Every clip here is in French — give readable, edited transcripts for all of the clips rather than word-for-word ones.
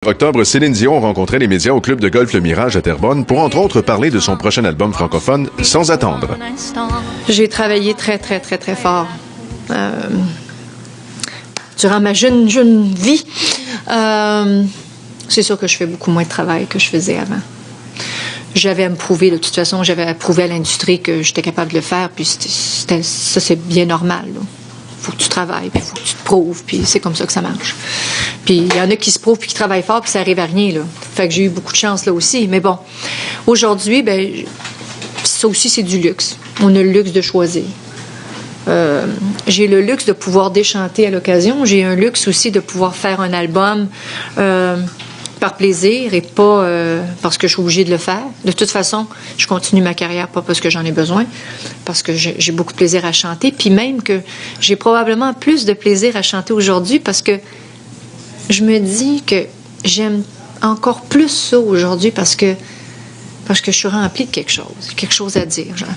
Octobre, Céline Dion rencontrait les médias au club de golf Le Mirage à Terrebonne pour entre autres parler de son prochain album francophone, Sans attendre. J'ai travaillé très fort durant ma jeune vie. C'est sûr que je fais beaucoup moins de travail que je faisais avant. J'avais à me prouver, de toute façon, j'avais à prouver à l'industrie que j'étais capable de le faire, puis ça, c'est bien normal, là. Faut que tu travailles, puis faut que tu te prouves, puis c'est comme ça que ça marche. Puis il y en a qui se prouvent, puis qui travaillent fort, puis ça arrive à rien, là. Fait que j'ai eu beaucoup de chance là aussi. Mais bon, aujourd'hui, ben ça aussi, c'est du luxe. On a le luxe de choisir. J'ai le luxe de pouvoir déchanter à l'occasion. J'ai un luxe aussi de pouvoir faire un album par plaisir et pas parce que je suis obligée de le faire. De toute façon, je continue ma carrière pas parce que j'en ai besoin, parce que j'ai beaucoup de plaisir à chanter, puis même que j'ai probablement plus de plaisir à chanter aujourd'hui parce que je me dis que j'aime encore plus ça aujourd'hui parce que je suis remplie de quelque chose à dire. Genre,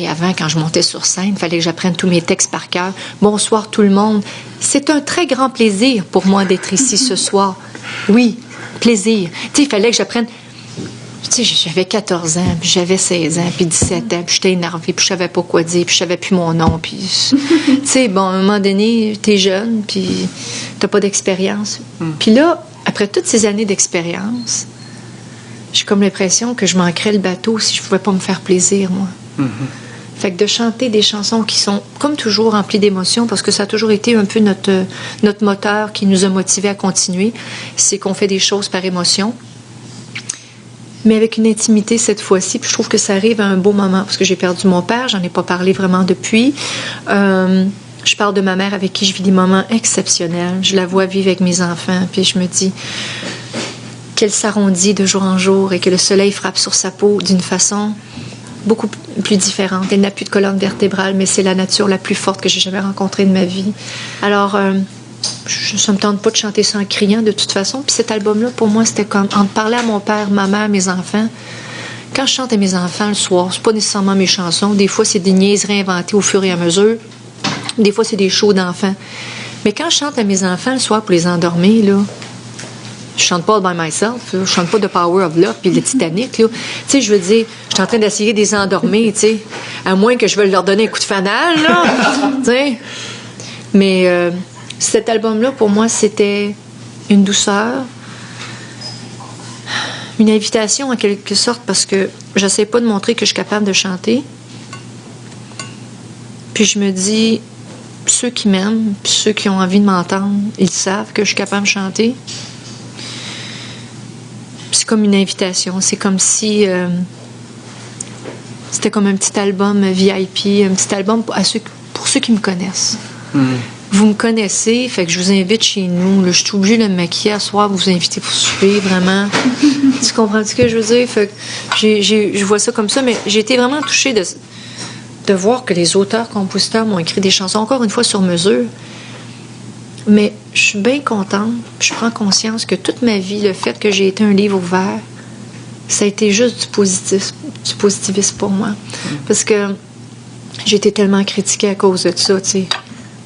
avant, quand je montais sur scène, il fallait que j'apprenne tous mes textes par cœur. Bonsoir tout le monde. C'est un très grand plaisir pour moi d'être ici ce soir. Oui, plaisir. Tu sais, il fallait que j'apprenne. Tu sais, j'avais 14 ans, puis j'avais 16 ans, puis 17 ans, puis j'étais énervée, puis je savais pas quoi dire, puis je savais plus mon nom, puis... Tu sais, bon, à un moment donné, t'es jeune, puis t'as pas d'expérience. Puis là, après toutes ces années d'expérience, j'ai comme l'impression que je manquerais le bateau si je pouvais pas me faire plaisir, moi. Fait que de chanter des chansons qui sont, comme toujours, remplies d'émotions, parce que ça a toujours été un peu notre moteur qui nous a motivés à continuer, c'est qu'on fait des choses par émotion, mais avec une intimité cette fois-ci. Puis je trouve que ça arrive à un beau moment, parce que j'ai perdu mon père, j'en ai pas parlé vraiment depuis. Je parle de ma mère avec qui je vis des moments exceptionnels. Je la vois vivre avec mes enfants, puis je me dis qu'elle s'arrondit de jour en jour et que le soleil frappe sur sa peau d'une façon beaucoup plus différente. Elle n'a plus de colonne vertébrale, mais c'est la nature la plus forte que j'ai jamais rencontrée de ma vie. Alors, ça me tente pas de chanter ça en criant de toute façon. Puis cet album-là, pour moi, c'était comme en parler à mon père, ma mère, mes enfants. Quand je chante à mes enfants le soir, c'est pas nécessairement mes chansons. Des fois, c'est des niaiseries inventées au fur et à mesure. Des fois, c'est des shows d'enfants. Mais quand je chante à mes enfants le soir pour les endormir, là, je chante pas All by Myself, là. Je chante pas The Power of Love puis le Titanic, là. Tu sais, je veux dire, je suis en train d'essayer de les endormir, tu sais, à moins que je veuille leur donner un coup de fanal, là, tu sais. Mais cet album-là, pour moi, c'était une douceur, une invitation en quelque sorte, parce que j'essaie pas de montrer que je suis capable de chanter. Puis je me dis, ceux qui m'aiment, puis ceux qui ont envie de m'entendre, ils savent que je suis capable de chanter. C'est comme une invitation. C'est comme si c'était comme un petit album VIP, un petit album pour ceux qui me connaissent. Vous me connaissez, fait que je vous invite chez nous. Là, je suis obligée de me maquiller à soir, vous inviter pour souper, vraiment. Tu comprends ce que je veux dire? Fait que je vois ça comme ça, mais j'ai été vraiment touchée de voir que les auteurs-compositeurs m'ont écrit des chansons, encore une fois, sur mesure. Mais je suis bien contente, je prends conscience que toute ma vie, le fait que j'ai été un livre ouvert, ça a été juste du positivisme pour moi. Parce que j'ai été tellement critiquée à cause de ça, tu sais.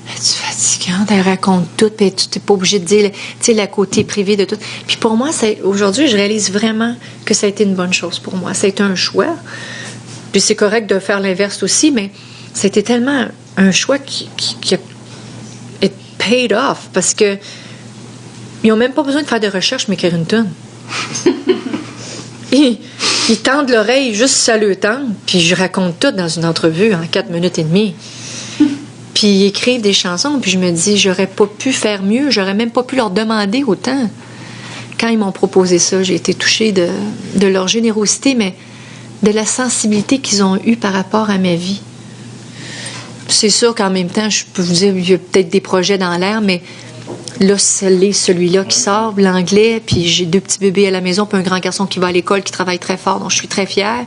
Es-tu fatigante? Elle raconte tout, puis tu n'es pas obligée de dire, tu sais, la côté privé de tout. Puis pour moi, aujourd'hui, je réalise vraiment que ça a été une bonne chose pour moi. Ça a été un choix. Puis c'est correct de faire l'inverse aussi, mais ça a été tellement un choix qui a paid off, parce que ils n'ont même pas besoin de faire de recherche, m'écrire une tonne. Ils tendent l'oreille juste si ça le tente, puis je raconte tout dans une entrevue en 4 minutes et demie. Puis ils écrivent des chansons, puis je me dis, j'aurais pas pu faire mieux, j'aurais même pas pu leur demander autant. Quand ils m'ont proposé ça, j'ai été touchée de leur générosité, mais de la sensibilité qu'ils ont eue par rapport à ma vie. C'est sûr qu'en même temps, je peux vous dire, il y a peut-être des projets dans l'air, mais là, c'est celui-là qui sort, l'anglais, puis j'ai 2 petits bébés à la maison, puis un grand garçon qui va à l'école, qui travaille très fort, donc je suis très fière.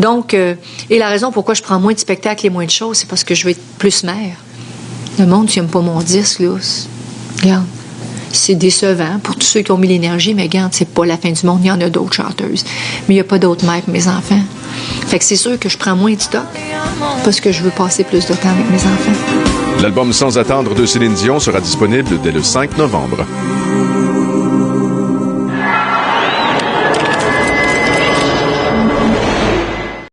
Donc, et la raison pourquoi je prends moins de spectacles et moins de choses, c'est parce que je veux être plus mère. Le monde, tu n'aimes pas mon disque, là. Regarde, c'est décevant pour tous ceux qui ont mis l'énergie, mais regarde, c'est pas la fin du monde, il y en a d'autres chanteuses. Mais il n'y a pas d'autres mères pour mes enfants. Fait que c'est sûr que je prends moins de stock parce que je veux passer plus de temps avec mes enfants. L'album Sans attendre de Céline Dion sera disponible dès le 5 novembre.